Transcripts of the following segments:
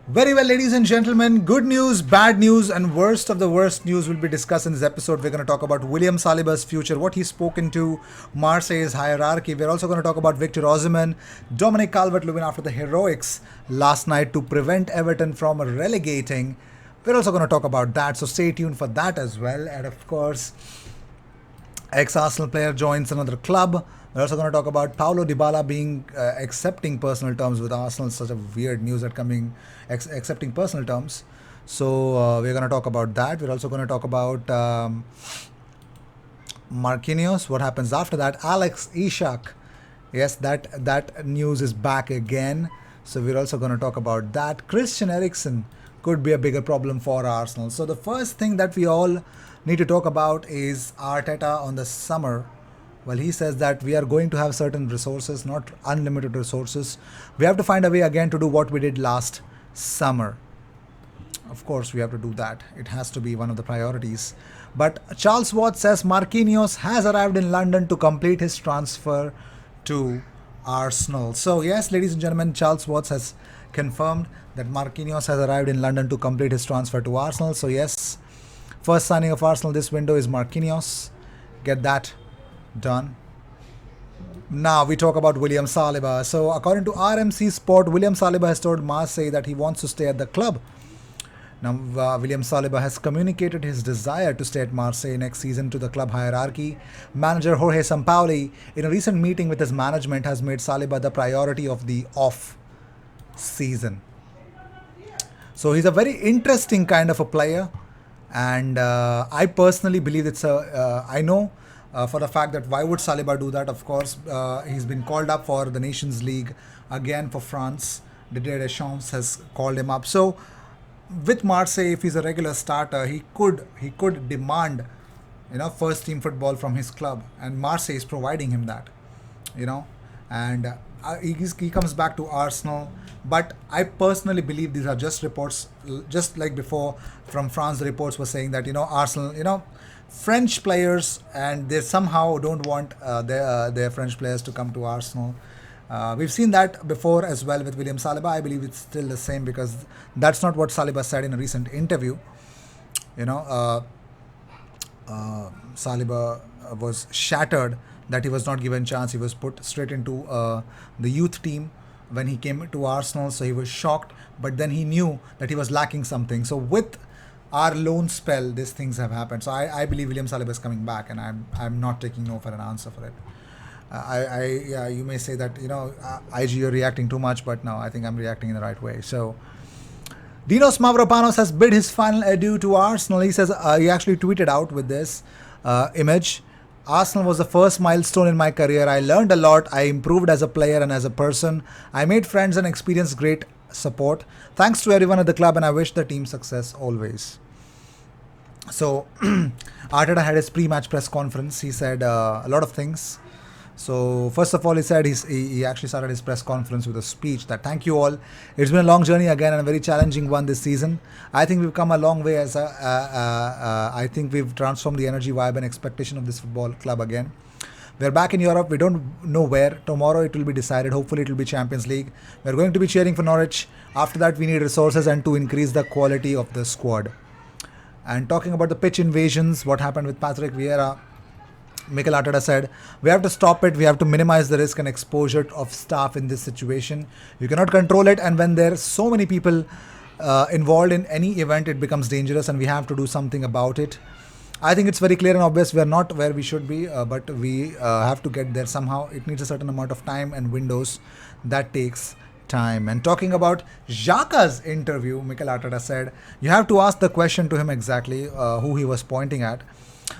Very well, ladies and gentlemen. Good news, bad news, and worst of the worst news will be discussed in this episode. We're going to talk about William Saliba's future, what he's spoken to Marseille's hierarchy. We're also going to talk about Victor Osimhen, Dominic CalvertLewin after the heroics last night to prevent Everton from relegating. We're also going to talk about that, so stay tuned for that as well. And of course, ex-Arsenal player joins another club. We're also going to talk about Paulo Dybala being accepting personal terms with Arsenal. Such a weird news that coming accepting personal terms. So we're going to talk about that. We're also going to talk about Marquinhos. What happens after that? Alex Isak. Yes, that news is back again. So we're also going to talk about that. Christian Eriksen could be a bigger problem for Arsenal. So the first thing that we all need to talk about is Arteta on the summer. Well, he says that we are going to have certain resources, not unlimited resources. We have to find a way again to do what we did last summer. Of course, we have to do that. It has to be one of the priorities. But Charles Watt says Marquinhos has arrived in London to complete his transfer to Arsenal. So, yes, ladies and gentlemen, Charles Watts has confirmed that Marquinhos has arrived in London to complete his transfer to Arsenal. So, yes, first signing of Arsenal this window is Marquinhos. Get that done. Now we talk about William Saliba. So according to RMC Sport, William Saliba has told Marseille that he wants to stay at the club. Now William Saliba has communicated his desire to stay at Marseille next season to the club hierarchy. Manager Jorge Sampaoli, in a recent meeting with his management, has made Saliba the priority of the off season. So he's a very interesting kind of a player, and I personally believe I know for the fact that why would Saliba do that? Of course, he's been called up for the Nations League again for France. Didier Deschamps has called him up. So with Marseille, if he's a regular starter, he could demand first team football from his club, and Marseille is providing him that. You know, and he comes back to Arsenal. But I personally believe these are just reports, just like before from France. The reports were saying that Arsenal, French players, and they somehow don't want their French players to come to Arsenal. We've seen that before as well with William Saliba. I believe it's still the same because that's not what Saliba said in a recent interview. You know, Saliba was shattered that he was not given chance. He was put straight into the youth team when he came to Arsenal, so he was shocked. But then he knew that he was lacking something. So with our loan spell, these things have happened. So I believe William Saliba is coming back, and I'm not taking no for an answer for it. Yeah, you may say that IG you're reacting too much, but no, I think I'm reacting in the right way. So Dinos Mavropanos has bid his final adieu to Arsenal. He says he actually tweeted out with this image. Arsenal was the first milestone in my career. I learned a lot. I improved as a player and as a person. I made friends and experienced great support. Thanks to everyone at the club, and I wish the team success always. So Arteta had his pre-match press conference. He said a lot of things. So first of all, he said he actually started his press conference with a speech that thank you all. It's been a long journey again and a very challenging one this season. I think we've come a long way I think we've transformed the energy, vibe and expectation of this football club again. We're back in Europe. We don't know where. Tomorrow it will be decided. Hopefully it will be Champions League. We're going to be cheering for Norwich. After that we need resources and to increase the quality of the squad. And talking about the pitch invasions, what happened with Patrick Vieira, Mikel Arteta said, we have to stop it. We have to minimize the risk and exposure of staff in this situation. You cannot control it, and when there's so many people involved in any event, it becomes dangerous, and we have to do something about it. I think it's very clear and obvious we are not where we should be, but we have to get there somehow. It needs a certain amount of time and windows. That takes time. And talking about Xhaka's interview, Mikel Arteta said, you have to ask the question to him exactly who he was pointing at.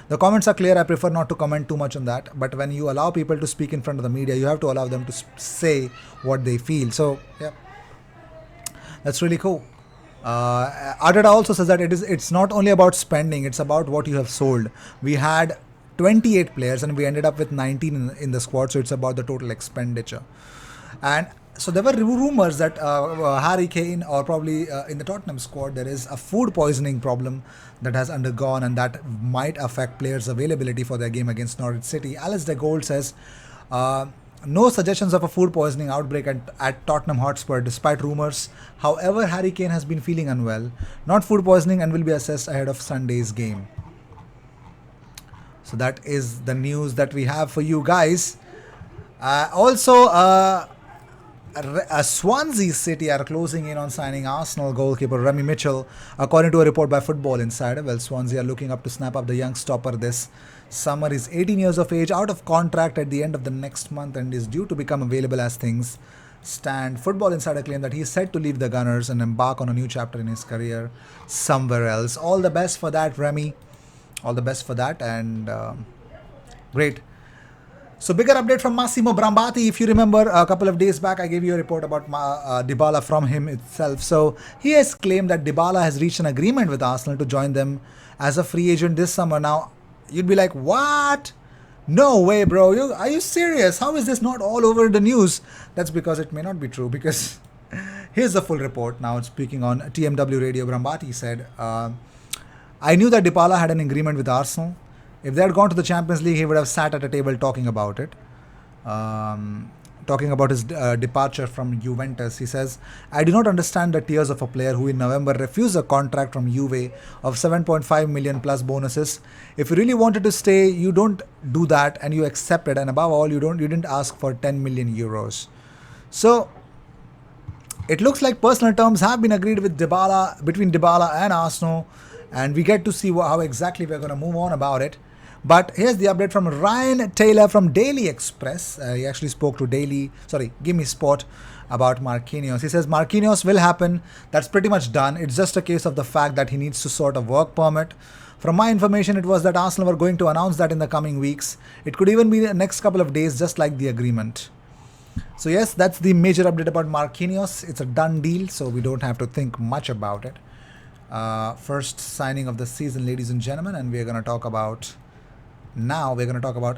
The comments are clear. I prefer not to comment too much on that. But when you allow people to speak in front of the media, you have to allow them to say what they feel. So, yeah, that's really cool. Arteta also says that it's not only about spending, it's about what you have sold. We had 28 players and we ended up with 19 in the squad, so it's about the total expenditure. And so there were rumors that Harry Kane, or probably in the Tottenham squad, there is a food poisoning problem that has undergone, and that might affect players' availability for their game against Norwich City. Alice de Gold says No suggestions of a food poisoning outbreak at Tottenham Hotspur, despite rumours. However, Harry Kane has been feeling unwell, not food poisoning, and will be assessed ahead of Sunday's game. So that is the news that we have for you guys. Swansea City are closing in on signing Arsenal goalkeeper Remy Mitchell, according to a report by Football Insider. Well, Swansea are looking up to snap up the young stopper this summer. He's 18 years of age, out of contract at the end of the next month, and is due to become available as things stand. Football Insider claimed that he is set to leave the Gunners and embark on a new chapter in his career somewhere else. All the best for that, Remy. All the best for that, and great. So, bigger update from Massimo Brambati. If you remember, a couple of days back, I gave you a report about Dybala from him itself. So, he has claimed that Dybala has reached an agreement with Arsenal to join them as a free agent this summer. Now, you'd be like, what? No way, bro. Are you serious? How is this not all over the news? That's because it may not be true, because here's the full report. Now, speaking on TMW Radio, Brambati said, I knew that Dybala had an agreement with Arsenal. If they had gone to the Champions League, he would have sat at a table talking about it. Talking about his departure from Juventus, he says, I do not understand the tears of a player who in November refused a contract from Juve of 7.5 million plus bonuses. If you really wanted to stay, you don't do that and you accept it. And above all, you didn't ask for 10 million euros. So, it looks like personal terms have been agreed with between Dybala and Arsenal. And we get to see how exactly we're going to move on about it. But here's the update from Ryan Taylor from Daily Express. He actually spoke to Gimme Sport about Marquinhos. He says Marquinhos will happen. That's pretty much done. It's just a case of the fact that he needs to sort a work permit. From my information, it was that Arsenal were going to announce that in the coming weeks. It could even be the next couple of days, just like the agreement. So yes, that's the major update about Marquinhos. It's a done deal, so we don't have to think much about it. First signing of the season, ladies and gentlemen, and we're going to talk about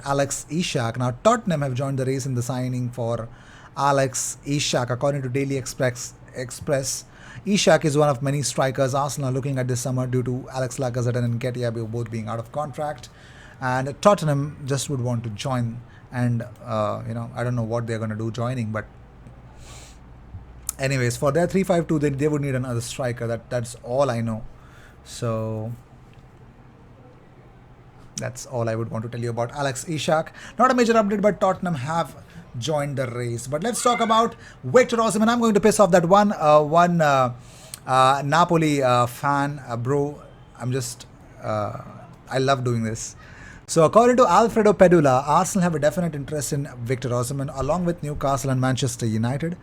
Alex Isak. Now, Tottenham have joined the race in the signing for Alex Isak. According to Daily Express, Isak is one of many strikers Arsenal are looking at this summer due to Alex Lacazette and Nketiah both being out of contract, and Tottenham just would want to join. And I don't know what they're going to do joining, but anyways, for their 3-5-2, they would need another striker. That's all I know. So that's all I would want to tell you about Alex Isak. Not a major update, but Tottenham have joined the race. But let's talk about Victor Osimhen. I'm going to piss off that one Napoli fan, bro. I love doing this. So according to Alfredo Pedula, Arsenal have a definite interest in Victor Osimhen along with Newcastle and Manchester United.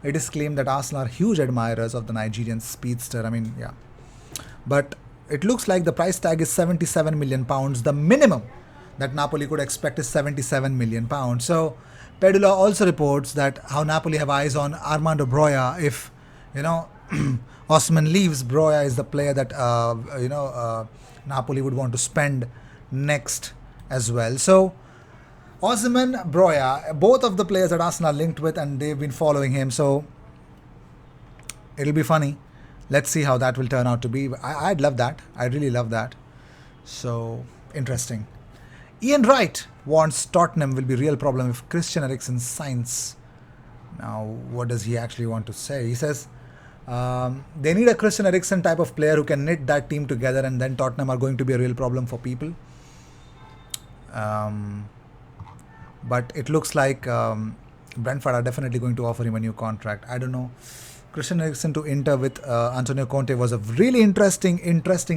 It is claimed that Arsenal are huge admirers of the Nigerian speedster. But it looks like the price tag is £77 million. The minimum that Napoli could expect is £77 million. So Pedula also reports that how Napoli have eyes on Armando Broja. If Osimhen leaves, Broja is the player that Napoli would want to spend next as well. So Osimhen, Broja, both of the players that Arsenal are linked with, and they've been following him. So it'll be funny. Let's see how that will turn out to be. I'd love that. I really love that. So interesting. Ian Wright warns Tottenham will be a real problem if Christian Eriksen signs. Now, what does he actually want to say? He says they need a Christian Eriksen type of player who can knit that team together, and then Tottenham are going to be a real problem for people. But it looks like Brentford are definitely going to offer him a new contract. I don't know. Christian Eriksen to Inter with Antonio Conte was a really interesting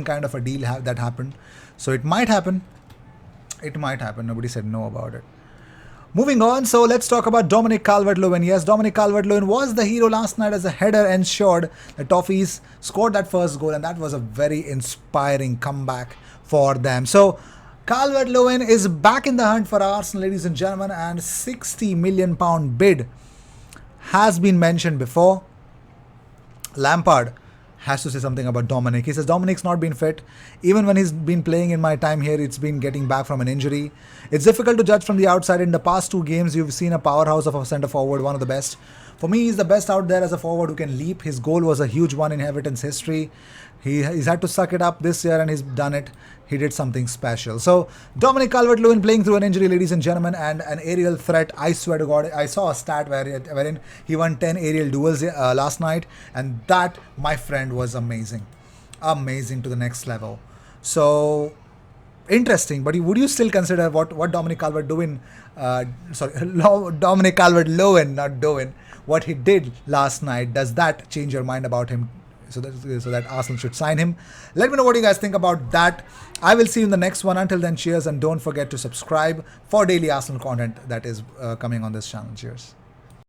kind of a deal that happened. So it might happen. It might happen. Nobody said no about it. Moving on, so let's talk about Dominic CalvertLewin. Yes, Dominic CalvertLewin was the hero last night as a header ensured the Toffees scored that first goal, and that was a very inspiring comeback for them. So Calvert-Lewin is back in the hunt for Arsenal, ladies and gentlemen, and £60 million bid has been mentioned before. Lampard has to say something about Dominic. He says, Dominic's not been fit. Even when he's been playing in my time here, it's been getting back from an injury. It's difficult to judge from the outside. In the past 2 games, you've seen a powerhouse of a centre forward, one of the best. For me, he's the best out there as a forward who can leap. His goal was a huge one in Everton's history. He's had to suck it up this year and he's done it. He did something special. So Dominic Calvert-Lewin playing through an injury, ladies and gentlemen, and an aerial threat. I swear to God, I saw a stat wherein he won 10 aerial duels last night, and that, my friend, was amazing. Amazing to the next level. So interesting, but would you still consider what Dominic Calvert-Lewin, Dominic Calvert-Lewin, not Dowen, what he did last night? Does that change your mind about him? So that Arsenal should sign him. Let me know what you guys think about that. I will see you in the next one. Until then, cheers, and don't forget to subscribe for daily Arsenal content that is coming on this channel. Cheers.